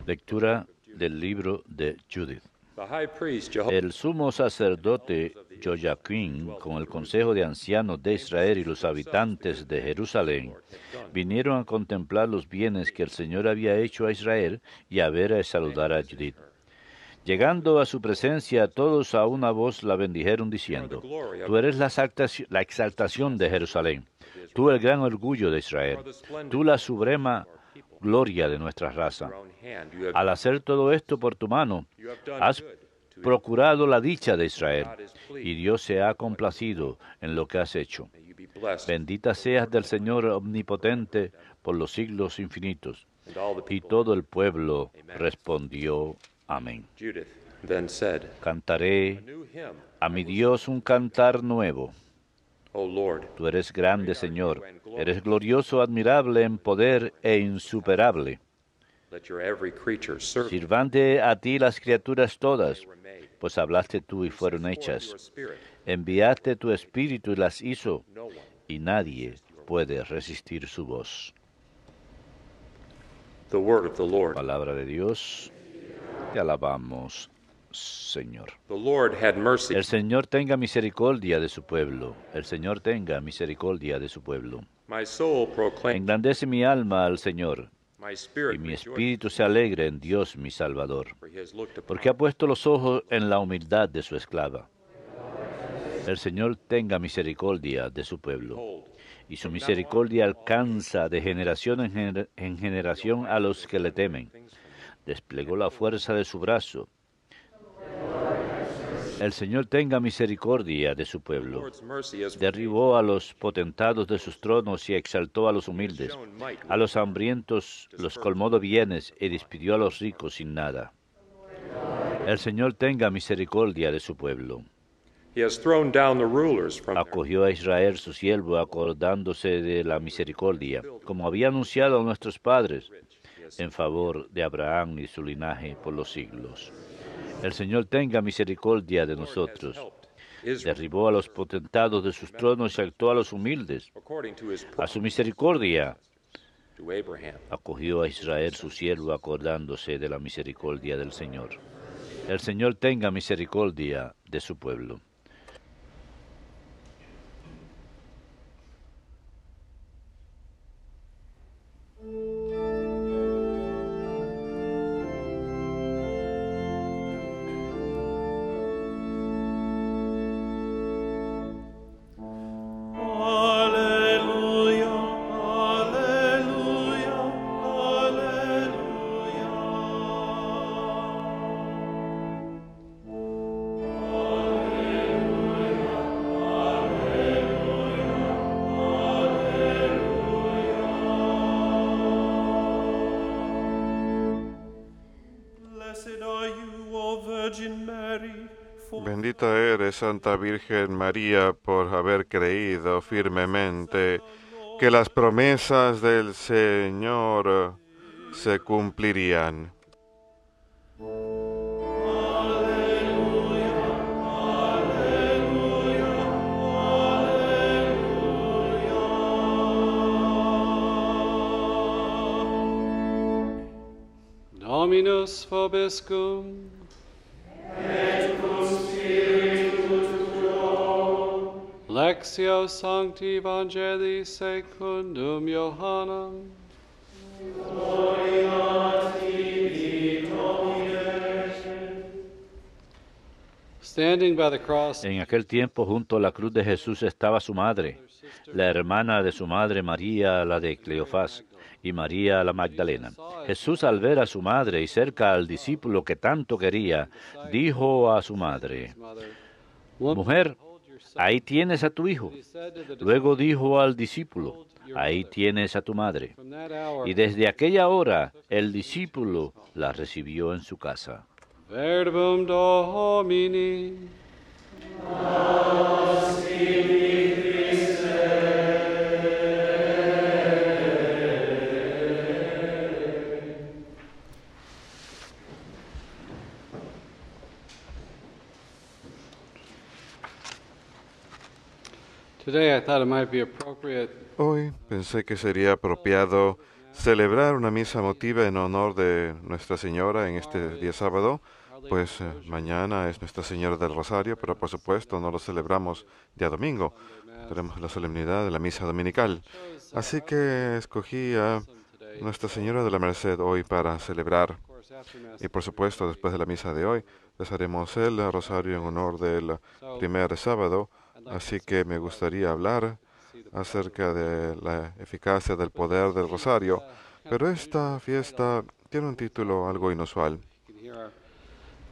Lectura del libro de Judith. El sumo sacerdote Joyaquín, con el consejo de ancianos de Israel y los habitantes de Jerusalén, vinieron a contemplar los bienes que el Señor había hecho a Israel y a ver y saludar a Judith. Llegando a su presencia, todos a una voz la bendijeron diciendo: Tú eres la exaltación de Jerusalén, tú el gran orgullo de Israel, tú la suprema gloria de nuestra raza. Al hacer todo esto por tu mano, has procurado la dicha de Israel, y Dios se ha complacido en lo que has hecho. Bendita seas del Señor omnipotente por los siglos infinitos. Y todo el pueblo respondió: Amén. Cantaré a mi Dios un cantar nuevo. Tú eres grande, Señor, eres glorioso, admirable en poder e insuperable. Sirvante a ti las criaturas todas, pues hablaste tú y fueron hechas. Enviaste tu espíritu y las hizo, y nadie puede resistir su voz. Palabra de Dios, te alabamos, Señor. El Señor tenga misericordia de su pueblo. El Señor tenga misericordia de su pueblo. Engrandece mi alma al Señor, y mi espíritu se alegre en Dios mi Salvador, porque ha puesto los ojos en la humildad de su esclava. El Señor tenga misericordia de su pueblo, y su misericordia alcanza de generación en generación a los que le temen. Desplegó la fuerza de su brazo. El Señor tenga misericordia de su pueblo. Derribó a los potentados de sus tronos y exaltó a los humildes. A los hambrientos los colmó de bienes y despidió a los ricos sin nada. El Señor tenga misericordia de su pueblo. Acogió a Israel su siervo, acordándose de la misericordia, como había anunciado a nuestros padres, en favor de Abraham y su linaje por los siglos. El Señor tenga misericordia de nosotros. Derribó a los potentados de sus tronos y exaltó a los humildes. A su misericordia acogió a Israel su siervo, acordándose de la misericordia del Señor. El Señor tenga misericordia de su pueblo. Bendita eres, Santa Virgen María, por haber creído firmemente que las promesas del Señor se cumplirían. Dominus vobiscum. Et cum spiritu tuo. Lectio Sancti Evangelii secundum Johannem. Gloria a tibi, Domine. Standing by the cross. En aquel tiempo, junto a la cruz de Jesús, estaba su madre, la hermana de su madre María, la de Cleofás, y María la Magdalena. Jesús, al ver a su madre y cerca al discípulo que tanto quería, dijo a su madre: Mujer, ahí tienes a tu hijo. Luego dijo al discípulo: ahí tienes a tu madre. Y desde aquella hora el discípulo la recibió en su casa. Verbum Domini. Hoy pensé que sería apropiado celebrar una misa emotiva en honor de Nuestra Señora en este día sábado. Pues mañana es Nuestra Señora del Rosario, pero por supuesto no lo celebramos día domingo. Tenemos la solemnidad de la misa dominical. Así que escogí a Nuestra Señora de la Merced hoy para celebrar. Y por supuesto, después de la misa de hoy, rezaremos el rosario en honor del primer sábado. Así que me gustaría hablar acerca de la eficacia del poder del rosario. Pero esta fiesta tiene un título algo inusual.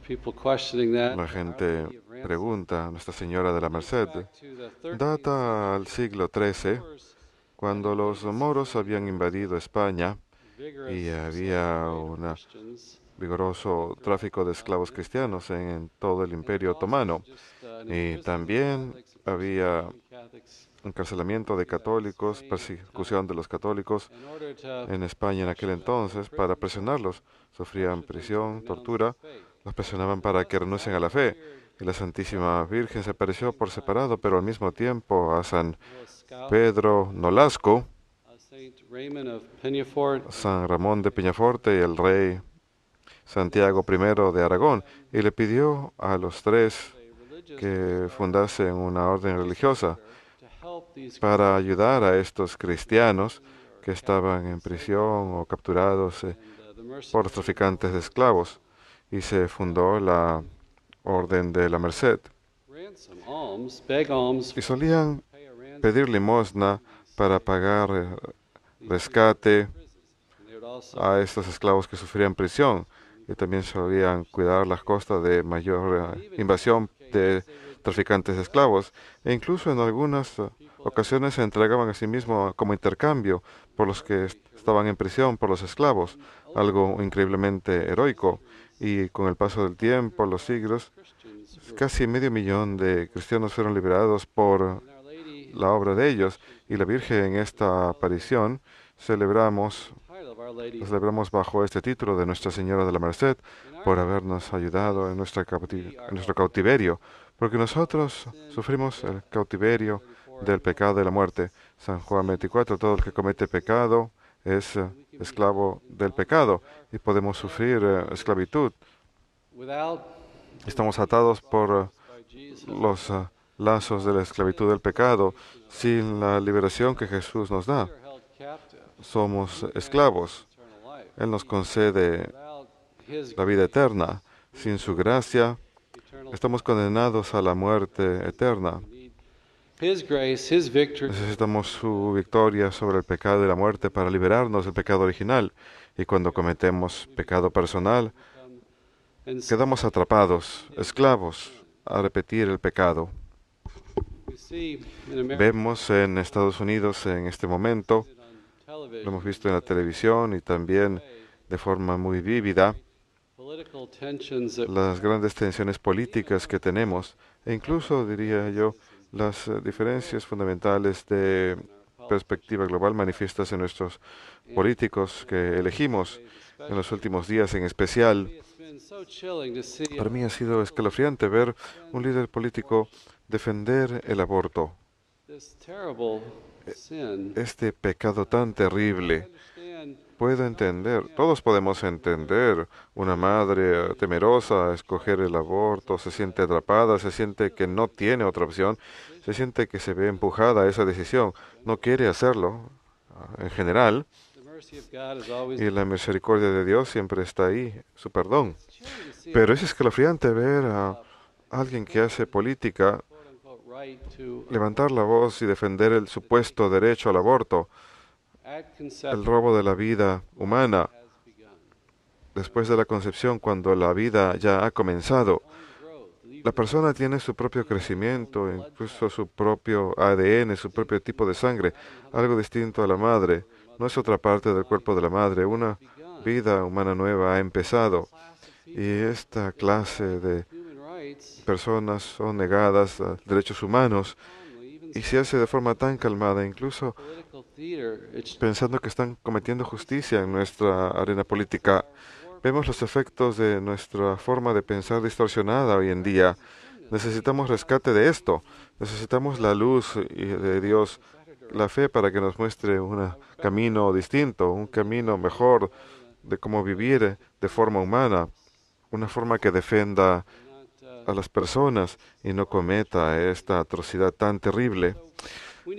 La gente pregunta, Nuestra Señora de la Merced, data al siglo XIII, cuando los moros habían invadido España y había un vigoroso tráfico de esclavos cristianos en todo el Imperio Otomano. Y también había encarcelamiento de católicos, persecución de los católicos en España en aquel entonces. Para presionarlos, sufrían prisión, tortura, los presionaban para que renuncien a la fe. Y la Santísima Virgen se apareció por separado, pero al mismo tiempo a San Pedro Nolasco, San Ramón de Peñaforte y el rey Santiago I de Aragón, y le pidió a los tres que fundasen una orden religiosa para ayudar a estos cristianos que estaban en prisión o capturados por los traficantes de esclavos, y se fundó la Orden de la Merced. Y solían pedir limosna para pagar rescate a estos esclavos que sufrían prisión, y también solían cuidar las costas de mayor invasión de traficantes de esclavos, e incluso en algunas ocasiones se entregaban a sí mismos como intercambio por los que estaban en prisión por los esclavos, algo increíblemente heroico. Y con el paso del tiempo, los siglos, casi 500,000 de cristianos fueron liberados por la obra de ellos, y la Virgen en esta aparición celebramos bajo este título de Nuestra Señora de la Merced por habernos ayudado en nuestro cautiverio, porque nosotros sufrimos el cautiverio del pecado y la muerte. San Juan 24, todo el que comete pecado es esclavo del pecado, y podemos sufrir esclavitud. Estamos atados por los lazos de la esclavitud del pecado. Sin la liberación que Jesús nos da, somos esclavos. Él nos concede la vida eterna. Sin su gracia, estamos condenados a la muerte eterna. Necesitamos su victoria sobre el pecado y la muerte para liberarnos del pecado original. Y cuando cometemos pecado personal, quedamos atrapados, esclavos, a repetir el pecado. Vemos en Estados Unidos en este momento, lo hemos visto en la televisión y también de forma muy vívida, las grandes tensiones políticas que tenemos, e incluso, diría yo, las diferencias fundamentales de perspectiva global manifiestas en nuestros políticos que elegimos en los últimos días en especial. Para mí ha sido escalofriante ver un líder político defender el aborto, este pecado tan terrible. Puedo entender, todos podemos entender, una madre temerosa escoger el aborto, se siente atrapada, se siente que no tiene otra opción, se siente que se ve empujada a esa decisión, no quiere hacerlo en general, y la misericordia de Dios siempre está ahí, su perdón. Pero es escalofriante ver a alguien que hace política levantar la voz y defender el supuesto derecho al aborto, el robo de la vida humana después de la concepción, cuando la vida ya ha comenzado. La persona tiene su propio crecimiento, incluso su propio ADN, su propio tipo de sangre, algo distinto a la madre. No es otra parte del cuerpo de la madre. Una vida humana nueva ha empezado, y esta clase de personas son negadas a derechos humanos, y se hace de forma tan calmada, incluso pensando que están cometiendo justicia en nuestra arena política. Vemos los efectos de nuestra forma de pensar distorsionada hoy en día. Necesitamos rescate de esto. Necesitamos la luz de Dios la fe para que nos muestre un camino distinto, un camino mejor de cómo vivir de forma humana, una forma que defienda a las personas y no cometa esta atrocidad tan terrible.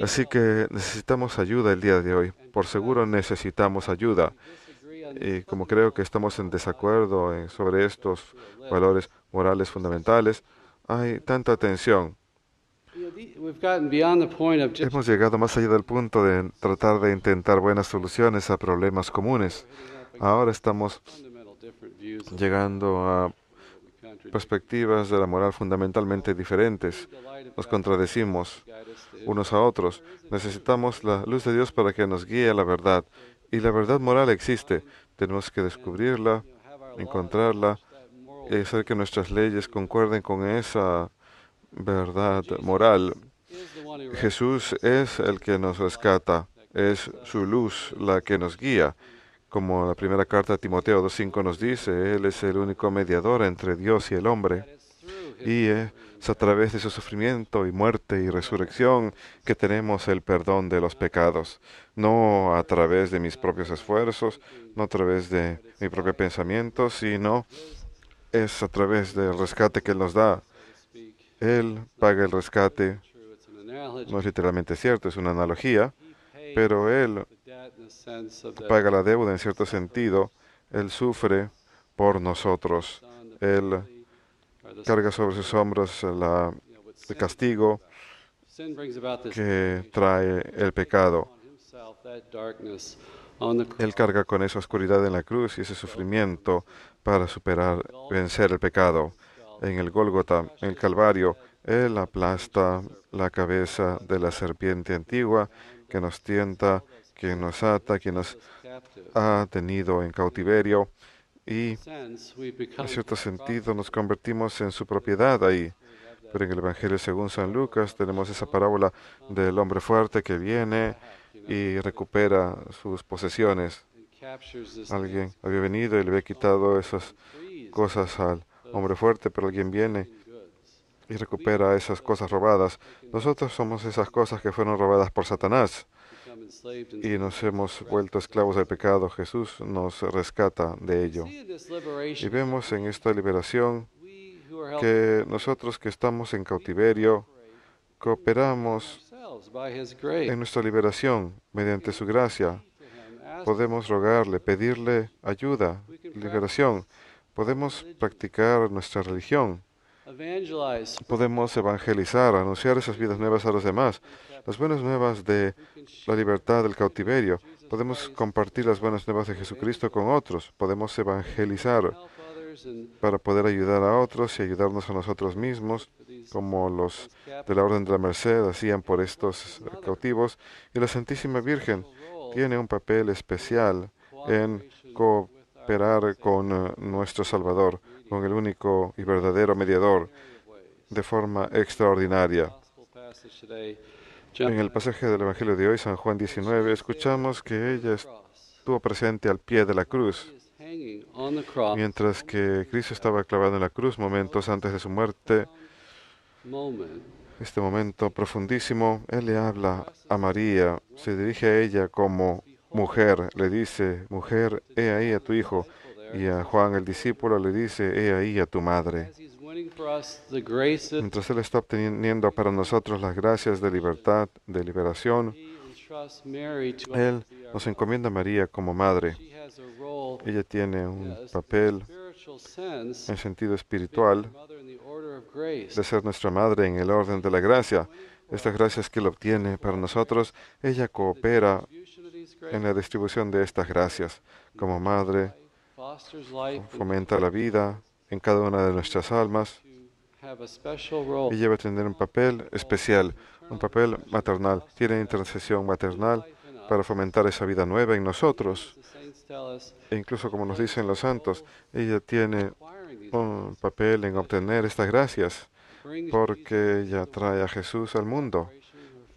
Así que necesitamos ayuda el día de hoy. Por seguro necesitamos ayuda. Y como creo que estamos en desacuerdo sobre estos valores morales fundamentales, hay tanta tensión. Hemos llegado más allá del punto de tratar de intentar buenas soluciones a problemas comunes. Ahora estamos llegando a perspectivas de la moral fundamentalmente diferentes. Nos contradecimos unos a otros. Necesitamos la luz de Dios para que nos guíe a la verdad. Y la verdad moral existe. Tenemos que descubrirla, encontrarla y hacer que nuestras leyes concuerden con esa verdad moral. Jesús es el que nos rescata. Es su luz la que nos guía. Como la primera carta a Timoteo 2:5 nos dice, Él es el único mediador entre Dios y el hombre. Y es a través de su sufrimiento y muerte y resurrección que tenemos el perdón de los pecados. No a través de mis propios esfuerzos, no a través de mi propio pensamiento, sino es a través del rescate que Él nos da. Él paga el rescate. No es literalmente cierto, es una analogía, pero Él paga la deuda en cierto sentido. Él sufre por nosotros. Él carga sobre sus hombros el castigo que trae el pecado. Él carga con esa oscuridad en la cruz y ese sufrimiento para vencer el pecado. En el Gólgota, en el Calvario, Él aplasta la cabeza de la serpiente antigua que nos tienta, que nos ata, que nos ha tenido en cautiverio. Y en cierto sentido nos convertimos en su propiedad ahí. Pero en el Evangelio según San Lucas tenemos esa parábola del hombre fuerte que viene y recupera sus posesiones. Alguien había venido y le había quitado esas cosas al hombre fuerte, pero alguien viene y recupera esas cosas robadas. Nosotros somos esas cosas que fueron robadas por Satanás y nos hemos vuelto esclavos del pecado. Jesús nos rescata de ello. Y vemos en esta liberación que nosotros que estamos en cautiverio cooperamos en nuestra liberación mediante su gracia. Podemos rogarle, pedirle ayuda, liberación. Podemos practicar nuestra religión. Podemos evangelizar, anunciar esas vidas nuevas a los demás, las buenas nuevas de la libertad del cautiverio. Podemos compartir las buenas nuevas de Jesucristo con otros. Podemos evangelizar para poder ayudar a otros y ayudarnos a nosotros mismos, como los de la Orden de la Merced hacían por estos cautivos. Y la Santísima Virgen tiene un papel especial en cooperar con nuestro Salvador, con el único y verdadero mediador, de forma extraordinaria. En el pasaje del Evangelio de hoy, San Juan 19, escuchamos que ella estuvo presente al pie de la cruz, mientras que Cristo estaba clavado en la cruz momentos antes de su muerte. Este momento profundísimo, Él le habla a María, se dirige a ella como mujer, le dice, mujer, he ahí a tu hijo. Y a Juan el discípulo le dice, he ahí a tu madre. Mientras Él está obteniendo para nosotros las gracias de libertad, de liberación, Él nos encomienda a María como madre. Ella tiene un papel en sentido espiritual de ser nuestra madre en el orden de la gracia. Estas gracias que Él obtiene para nosotros, ella coopera en la distribución de estas gracias. Como madre, fomenta la vida en cada una de nuestras almas. Ella va a tener un papel especial, un papel maternal. Tiene intercesión maternal para fomentar esa vida nueva en nosotros. E incluso como nos dicen los santos, ella tiene un papel en obtener estas gracias, porque ella trae a Jesús al mundo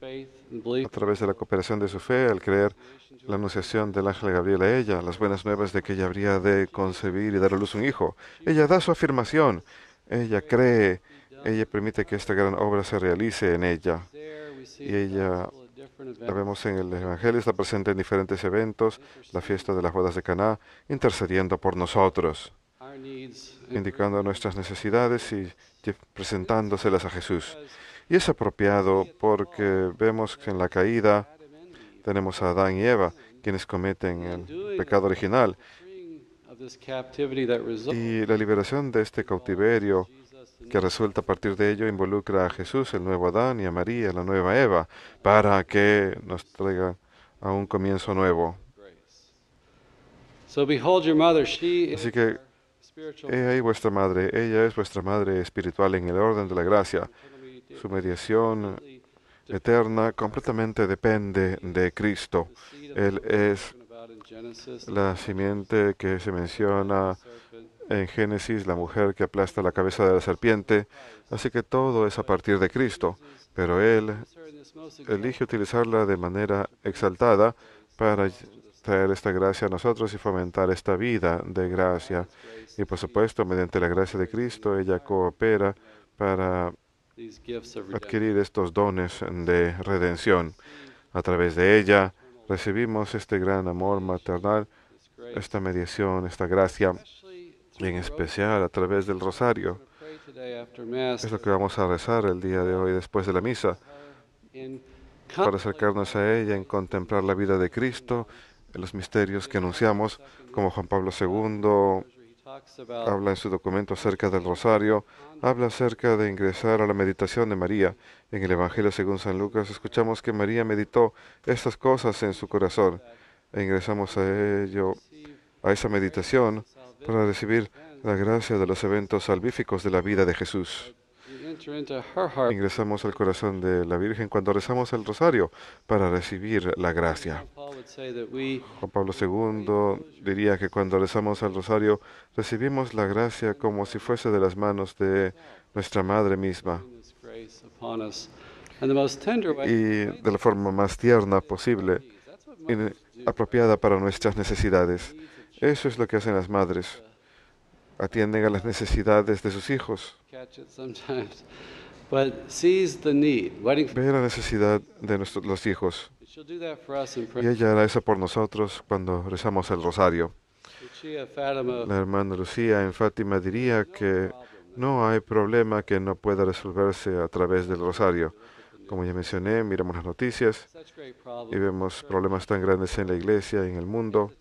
a través de la cooperación de su fe, al creer la anunciación del ángel Gabriel a ella, las buenas nuevas de que ella habría de concebir y dar a luz un hijo. Ella da su afirmación, ella cree, ella permite que esta gran obra se realice en ella. Y ella La vemos en el Evangelio, está presente en diferentes eventos, la fiesta de las bodas de Caná, intercediendo por nosotros, indicando nuestras necesidades y presentándoselas a Jesús. Y es apropiado porque vemos que en la caída tenemos a Adán y Eva, quienes cometen el pecado original. Y la liberación de este cautiverio que resulta a partir de ello involucra a Jesús, el nuevo Adán, y a María, la nueva Eva, para que nos traiga a un comienzo nuevo. Así que, he ahí vuestra madre, ella es vuestra madre espiritual en el orden de la gracia. Su mediación eterna completamente depende de Cristo. Él es la simiente que se menciona en Génesis, la mujer que aplasta la cabeza de la serpiente. Así que todo es a partir de Cristo, pero Él elige utilizarla de manera exaltada para traer esta gracia a nosotros y fomentar esta vida de gracia. Y por supuesto, mediante la gracia de Cristo, ella coopera para adquirir estos dones de redención. A través de ella recibimos este gran amor maternal, esta mediación, esta gracia, y en especial a través del rosario. Es lo que vamos a rezar el día de hoy después de la misa, para acercarnos a ella, en contemplar la vida de Cristo, en los misterios que anunciamos, como Juan Pablo II habla en su documento acerca del rosario, habla acerca de ingresar a la meditación de María. En el Evangelio según San Lucas escuchamos que María meditó estas cosas en su corazón, e ingresamos a ello, a esa meditación, para recibir la gracia de los eventos salvíficos de la vida de Jesús. Ingresamos al corazón de la Virgen cuando rezamos el rosario para recibir la gracia. Juan Pablo II diría que cuando rezamos el rosario recibimos la gracia como si fuese de las manos de nuestra Madre misma, y de la forma más tierna posible y apropiada para nuestras necesidades. Eso es lo que hacen las madres. Atienden a las necesidades de sus hijos. Ve la necesidad de los hijos. Y ella hará eso por nosotros cuando rezamos el rosario. La hermana Lucía en Fátima diría que no hay problema que no pueda resolverse a través del rosario. Como ya mencioné, miramos las noticias y vemos problemas tan grandes en la iglesia y en el mundo.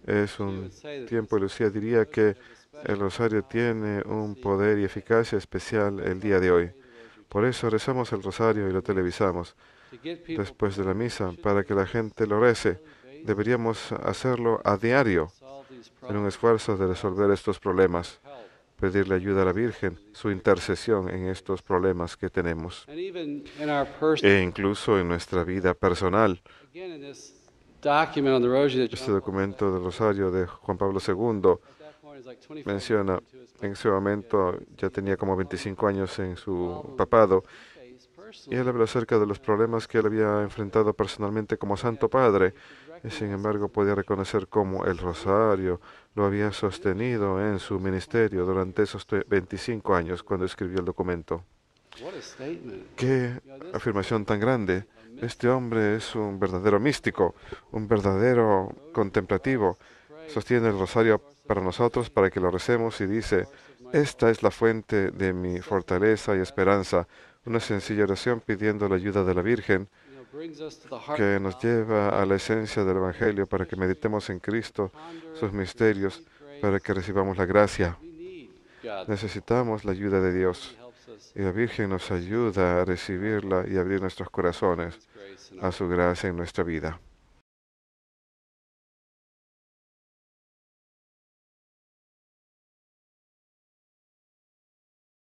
Es un tiempo, Lucía diría que el rosario tiene un poder y eficacia especial el día de hoy. Por eso rezamos el rosario y lo televisamos después de la misa, para que la gente lo rece. Deberíamos hacerlo a diario, en un esfuerzo de resolver estos problemas, pedirle ayuda a la Virgen, su intercesión en estos problemas que tenemos. E incluso en nuestra vida personal. Este documento del Rosario de Juan Pablo II menciona, en ese momento ya tenía como 25 años en su papado, y él habla acerca de los problemas que él había enfrentado personalmente como Santo Padre, y sin embargo podía reconocer cómo el Rosario lo había sostenido en su ministerio durante esos 25 años cuando escribió el documento. ¡Qué afirmación tan grande! Este hombre es un verdadero místico, un verdadero contemplativo. Sostiene el rosario para nosotros, para que lo recemos, y dice: esta es la fuente de mi fortaleza y esperanza. Una sencilla oración pidiendo la ayuda de la Virgen, que nos lleva a la esencia del Evangelio, para que meditemos en Cristo, sus misterios, para que recibamos la gracia. Necesitamos la ayuda de Dios, y la Virgen nos ayuda a recibirla y abrir nuestros corazones a su gracia en nuestra vida.